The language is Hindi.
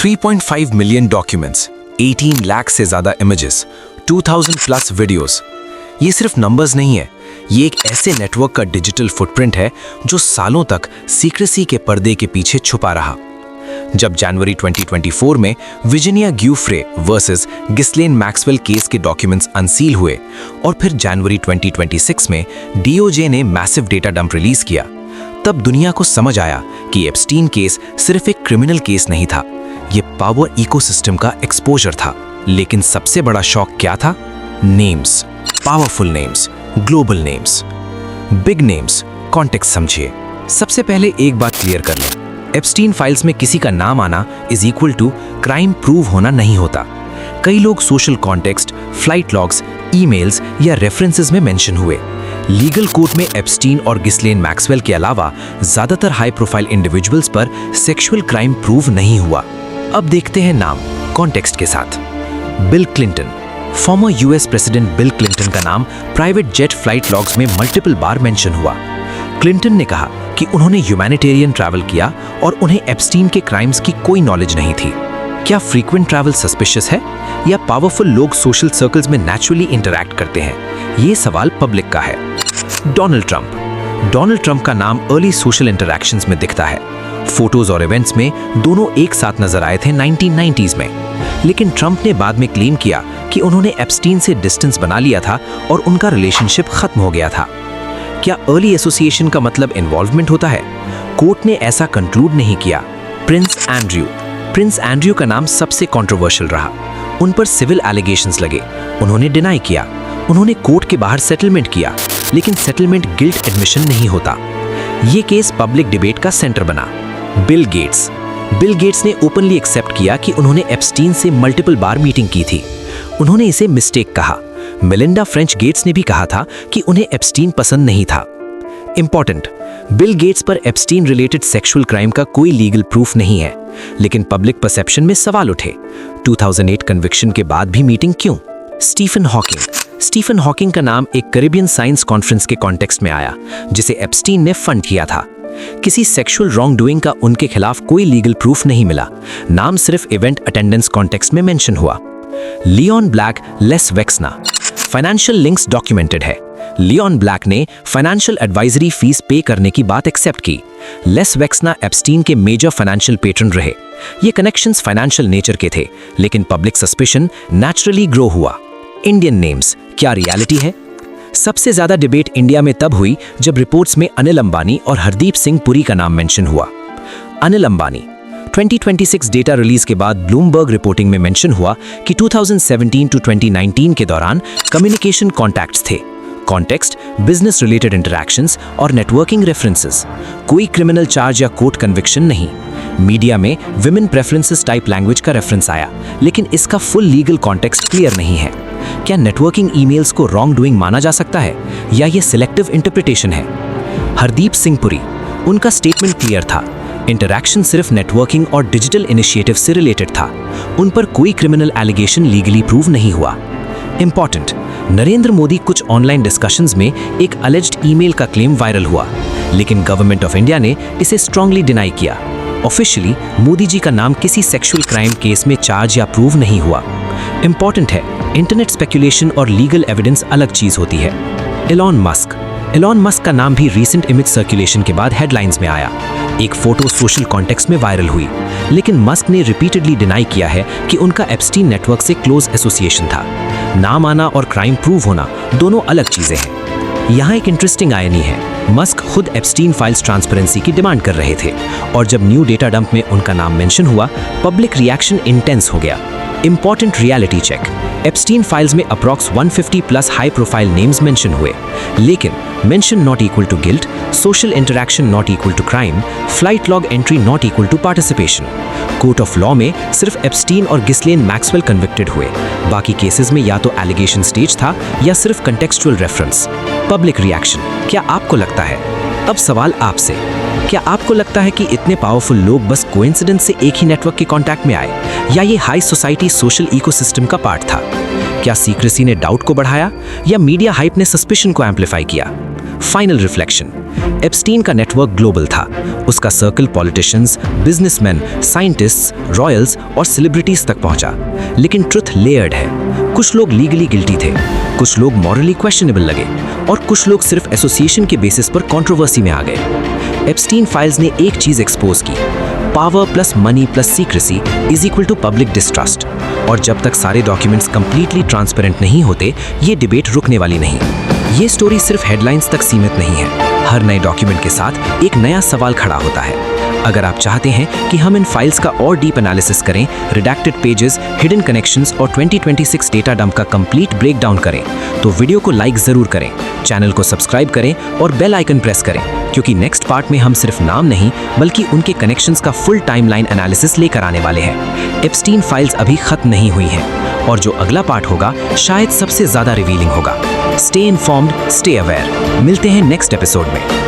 3.5 मिलियन डॉक्यूमेंट्स, 18 लाख से ज्यादा इमेजेस, 2000 प्लस वीडियोस। ये सिर्फ नंबर्स नहीं है, ये एक ऐसे नेटवर्क का डिजिटल फुटप्रिंट है जो सालों तक सीक्रेसी के पर्दे के पीछे छुपा रहा। जब जनवरी 2024 में Virginia Giuffre versus Ghislaine Maxwell case के डॉक्यूमेंट्स अनसील हुए और फिर जनवरी 2026 में डीओजे ने मैसिव डेटा डंप रिलीज किया, तब दुनिया को समझ आया कि एप्स्टीन केस सिर्फ एक क्रिमिनल केस नहीं था, ये पावर इकोसिस्टम का एक्सपोजर था। लेकिन सबसे बड़ा शॉक क्या था? Names, powerful names, global names, big names. Context समझिए। सबसे पहले एक बात क्लियर कर लें, एप्स्टीन फाइल्स में किसी का नाम आना is equal to crime prove होना नहीं होता। कई लोग social context, flight logs, emails या रेफरेंसेस में मेंशन हुए। लीगल कोर्ट में एप्स्टीन और गिस्लेन मैक्सवेल के अलावा ज्यादातर हाई प्रोफाइल इंडिविजुअल्स पर सेक्सुअल क्राइम प्रूव नहीं हुआ। अब देखते हैं नाम कॉन्टेक्स्ट के साथ। Bill Clinton, former US president Bill Clinton का नाम प्राइवेट जेट फ्लाइट लॉग्स में मल्टीपल बार मेंशन हुआ। क्लिंटन ने कहा कि उन्होंने ह्यूमैनिटेरियन ट्रैवल किया और उन्हें एप्स्टीन के क्राइम्स की कोई नॉलेज नहीं थी। क्या फ्रीक्वेंट ट्रैवल सस्पिशियस है या पावरफुल लोग सोशल सर्कल्स में नेचुरली इंटरैक्ट करते हैं? ये सवाल पब्लिक का है। डोनाल्ड ट्रंप का नाम अर्ली सोशल इंटरैक्शंस में दिखता है। फोटोज और इवेंट्स में दोनों एक साथ नजर आए थे 1990s में, लेकिन ट्रंप ने बाद में क्लेम किया कि उन्होंने एप्स्टीन से डिस्टेंस बना लिया था और उनका रिलेशनशिप खत्म हो गया था। क्या अर्ली एसोसिएशन का मतलब इन्वॉल्वमेंट होता है? कोर्ट ने ऐसा कंक्लूड नहीं किया। प्रिंस एंड्रयू का नाम सबसे कंट्रोवर्शियल रहा। उन पर सिविल एलिगेशंस लगे, उन्होंने डिनाई किया। उन्होंने कोर्ट के बाहर सेटलमेंट किया, लेकिन सेटलमेंट गिल्ट एडमिशन नहीं होता। ये केस पब्लिक डिबेट का सेंटर बना। बिल गेट्स ने ओपनली एक्सेप्ट किया कि उन्होंने एप्स्टीन से मल्टीपल बार मीटिंग की थी। उन्होंने इसे मिस्टेक कहा। मेलिंडा फ्रेंच गेट्स ने भी कहा था कि उन्हें एप्स्टीन पसंद नहीं था। इंपॉर्टेंट, बिल गेट्स पर एप्स्टीन रिलेटेड सेक्सुअल क्राइम का कोई लीगल प्रूफ नहीं है, लेकिन पब्लिक परसेप्शन में सवाल उठे। 2008 कन्विक्शन के बाद भी मीटिंग क्यों? स्टीफन हॉकिंग का नाम एक कैरिबियन साइंस कॉन्फ्रेंस के कॉन्टेक्स्ट में आया, जिसे एप्स्टीन ने फंड किया था। किसी सेक्सुअल रॉन्ग डूइंग का उनके खिलाफ कोई लीगल प्रूफ नहीं मिला, नाम सिर्फ इवेंट अटेंडेंस कॉन्टेक्स्ट में मेंशन हुआ। Leon Black, Les Wexner, financial links documented है। लियोन ब्लैक ने फाइनेंशियल एडवाइजरी फीस पे करने की बात एक्सेप्ट की। लेस वेक्सना एप्स्टीन के मेजर फाइनेंशियल पेट्रन रहे। ये कनेक्शंस फाइनेंशियल नेचर के थे, लेकिन पब्लिक सस्पिशन नेचुरली ग्रो हुआ। इंडियन नेम्स क्या रियलिटी है? सबसे ज्यादा डिबेट इंडिया में तब हुई जब रिपोर्ट्स में अनिल अंबानी और हरदीप सिंह पुरी का नाम मेंशन हुआ। अनिल अंबानी 2026 डेटा रिलीज के बाद ब्लूमबर्ग रिपोर्टिंग में मेंशन हुआ कि 2017 टू 2019 के दौरान कम्युनिकेशन कॉन्टैक्ट्स थे। कॉन्टेक्स्ट, बिजनेस रिलेटेड इंटरैक्शंस और नेटवर्किंग रेफरेंसेस। कोई क्रिमिनल चार्ज या कोर्ट कन्विक्शन नहीं। मीडिया में विमेन प्रेफरेंसेस टाइप लैंग्वेज का रेफरेंस आया, लेकिन इसका फुल लीगल कॉन्टेक्स्ट क्लियर नहीं है। क्या नेटवर्किंग ईमेल्स को रॉन्ग डूइंग माना जा सकता है या ये सिलेक्टिव इंटरप्रिटेशन है? हरदीप सिंह पुरी, उनका स्टेटमेंट क्लियर था। इंटरैक्शन सिर्फ नेटवर्किंग और डिजिटल इनिशिएटिव से रिलेटेड था। उन पर कोई क्रिमिनल एलिगेशन लीगली प्रूव नहीं हुआ। इंपॉर्टेंट, नरेंद्र मोदी कुछ ऑनलाइन डिस्कशंस में एक अलेज्ड ईमेल का क्लेम वायरल हुआ, लेकिन गवर्नमेंट ऑफ इंडिया ने इसे स्ट्रांगली डिनाई किया। ऑफिशियली मोदी जी का नाम किसी सेक्सुअल क्राइम केस में चार्ज या प्रूव नहीं हुआ। इंपॉर्टेंट है, इंटरनेट स्पेकुलेशन और लीगल एविडेंस अलग चीज होती है। एलॉन मस्क का नाम भी रीसेंट इमेज सर्कुलेशन के बाद हेडलाइंस में आया। एक फोटो सोशल कॉन्टेक्स्ट में वायरल हुई, लेकिन मस्क ने रिपीटेडली डिनाई किया है कि उनका एप्स्टीन नेटवर्क से क्लोज एसोसिएशन था। नाम आना और क्राइम प्रूव होना दोनों अलग चीजें हैं। यहाँ एक इंटरेस्टिंग आयरनी है, मस्क खुद एप्स्टीन फाइल्स ट्रांसपेरेंसी की डिमांड कर रहे थे, और जब न्यू डेटा डंप में उनका नाम मेंशन हुआ, पब्लिक रिएक्शन इंटेंस हो गया। Important reality check, Epstein files में approx 150 plus high profile names mention हुए, लेकिन mention not equal to guilt, social interaction not equal to crime, flight log entry not equal to participation. Court of law में सिर्फ एप्स्टीन और गिस्लेन मैक्सवेल कन्विक्टेड हुए, बाकी केसेस में या तो एलिगेशन स्टेज था या सिर्फ कंटेक्चुअल रेफरेंस। पब्लिक रिएक्शन, क्या आपको लगता है? अब सवाल आपसे, क्या आपको लगता है कि इतने पावरफुल लोग बस कोइंसिडेंस से एक ही नेटवर्क के कांटेक्ट में आए, या ये हाई सोसाइटी सोशल इकोसिस्टम का पार्ट था? क्या सीक्रेसी ने डाउट को बढ़ाया या मीडिया हाइप ने सस्पिशन को एम्पलीफाई किया? Final reflection. एप्स्टीन का नेटवर्क ग्लोबल था। उसका circle politicians, businessman, scientists, Royals और सेलिब्रिटीज तक पहुंचा। लेकिन ट्रुथ लेयर्ड है। कुछ लोग लीगली गिल्टी थे, कुछ लोग मॉरली क्वेश्चनेबल लगे और कुछ लोग सिर्फ एसोसिएशन के बेसिस पर कंट्रोवर्सी में आ गए। एप्स्टीन फाइल्स ने एक चीज एक्सपोज की, power plus money plus secrecy is equal to public distrust. और जब तक सारे डॉक्यूमेंट्स कंप्लीटली ट्रांसपेरेंट नहीं होते, ये डिबेट रुकने वाली नहीं। ये स्टोरी सिर्फ हेडलाइंस तक सीमित नहीं है। हर नए डॉक्यूमेंट के साथ एक नया सवाल खड़ा होता है। अगर आप चाहते हैं कि हम इन फाइल्स का और डीप एनालिसिस करें, रिडैक्टेड पेजेस, हिडन कनेक्शंस और 2026 डेटा डंप का कंप्लीट ब्रेकडाउन करें, तो वीडियो को लाइक जरूर करें, चैनल को सब्सक्राइब करें और बेल आइकन प्रेस करें, क्योंकि नेक्स्ट पार्ट में हम सिर्फ नाम नहीं बल्कि उनके कनेक्शंस का फुल टाइमलाइन एनालिसिस लेकर आने वाले हैं। एप्स्टीन फाइल्स अभी खत्म नहीं हुई हैं और जो अगला पार्ट होगा शायद सबसे ज्यादा रिवीलिंग होगा। Stay informed, stay aware. मिलते हैं नेक्स्ट एपिसोड में।